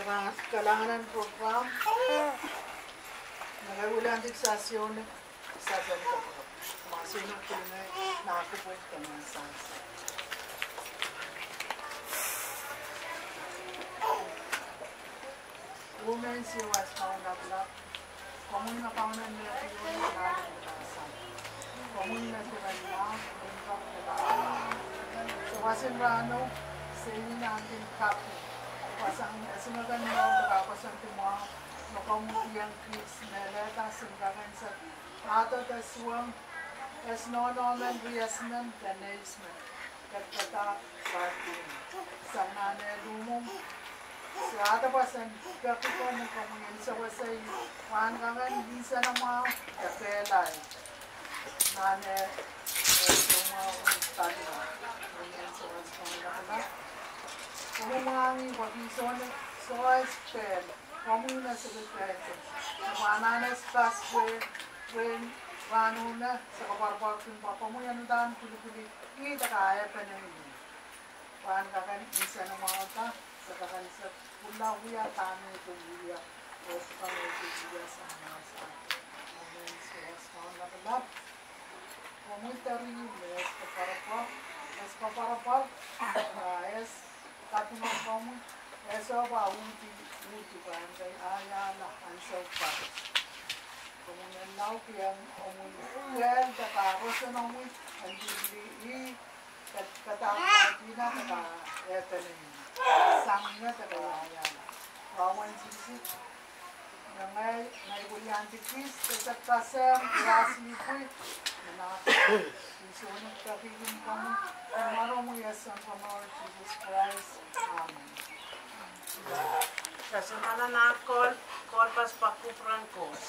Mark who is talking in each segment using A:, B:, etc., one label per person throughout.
A: kailangan ng program. Nagawulan fiksasyon sa ganito po. Masunod ko na nakakupot ka mga sans. Women si was found up love. Komun na paunan nila yun na nagkasan. Komun na sila nila, bingkak nila. So wasin rano, sa inyo na ang kapo. Pasang sinagan mo, nakapasang tumuha, makamong iyang kids na leta, sinagan sa ato taswang, as non-online reasman, danasman, katkata, parting. Sa nanay lumong, sa ato pasan, kapit ko mo kamungin sa wasay, mahangangan, bisa na mga kapelay. Nanay, tadi kemudian soal sekolah kamu mengangi bagi soal spell kamu na sebetulnya mana na spas when ranuna sa kabarbar kung papamu yan dan kuli kita kaya pa na ini pan kakan isa na mga ta sa kakan sa pula huya tani ito huya o sa pangyaw sa mga sa kemudian soal sekolah como terrible es paparapal es tatuma como eso va uti para ayala anso pa como en lau que como el de carro se no muy andili kata dina kata etene sangnya kata ayala kawan sisi ngai kuliah antikis tetap kasem rasmi pun Isunod kapiling kami, kumaro mo yasan from our Jesus Christ. Amen. Sa sumala na call pas pakuprangkos.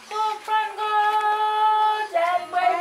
A: Kuprangkos, and wait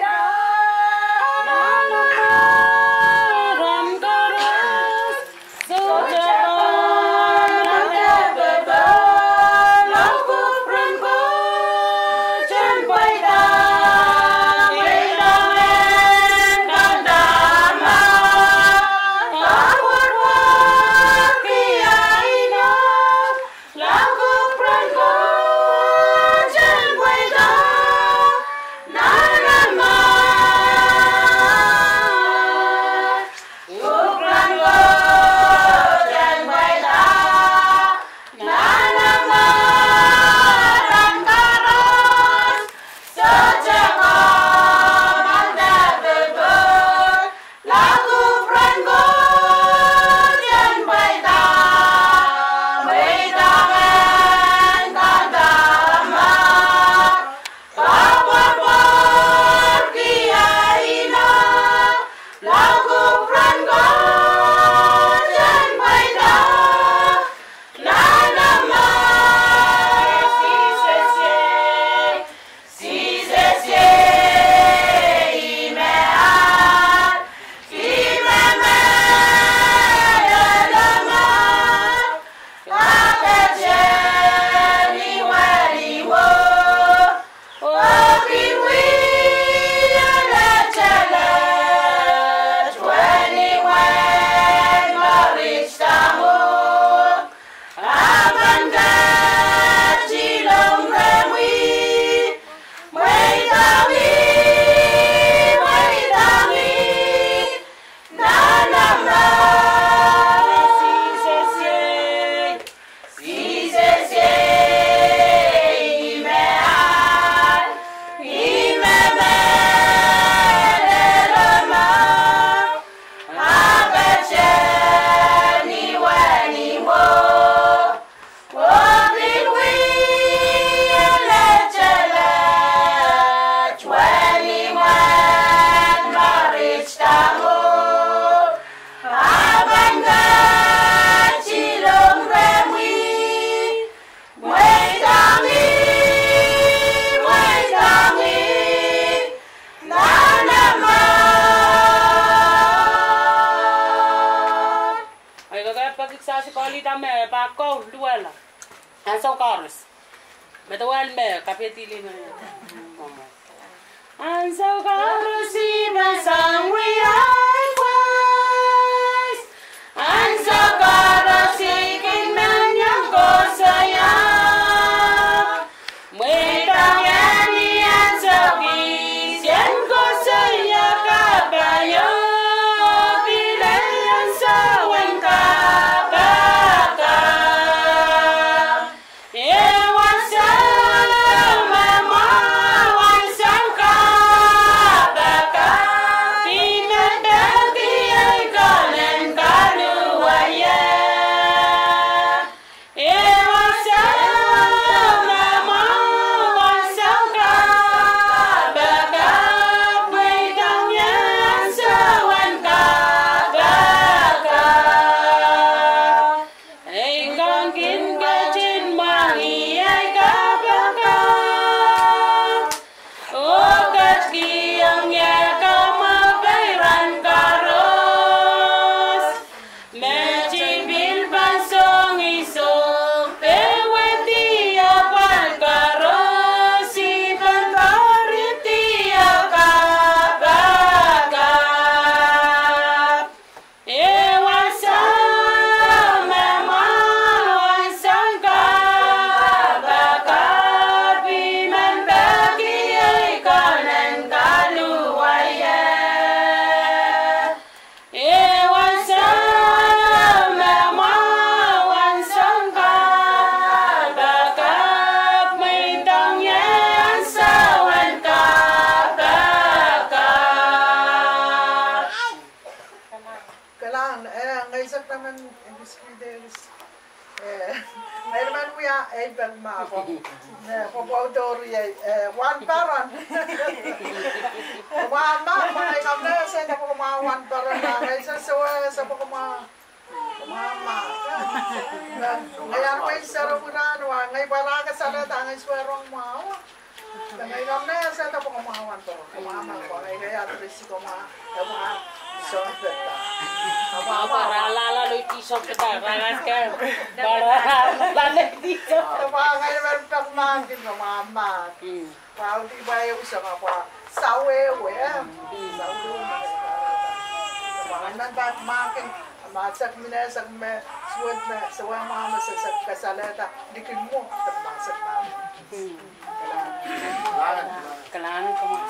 A: And so God receive my song we are Christ. And so God Kailangan, ngaysak naman, ngayon naman uya, bel ma ako. Papaudori, one baron. Mama, mga ikam na, sa na po mga one baron na, ngayon sa po mga mama. Ngayon ko yung sarabunan, ngayon para ka sa lata, ngayon swerong mga. Ngayon kam na, sa na po mga one baron. Mama ko, ngayon kaya atrisi ko mga sompeta.
B: Para lalo itisok kita, ranas ka. Para lalo itisok.
A: Kapag ngayon meron pagmangkin ng mama. Pao di ba yung isa ka pa? Sawewe. Sawewe. Kapag nang pagmangkin, masak mo na, sak mo, suwad na, sawang mama sa kasalata, dikin mo, tapmasak namin.
B: Kailangan ko mas.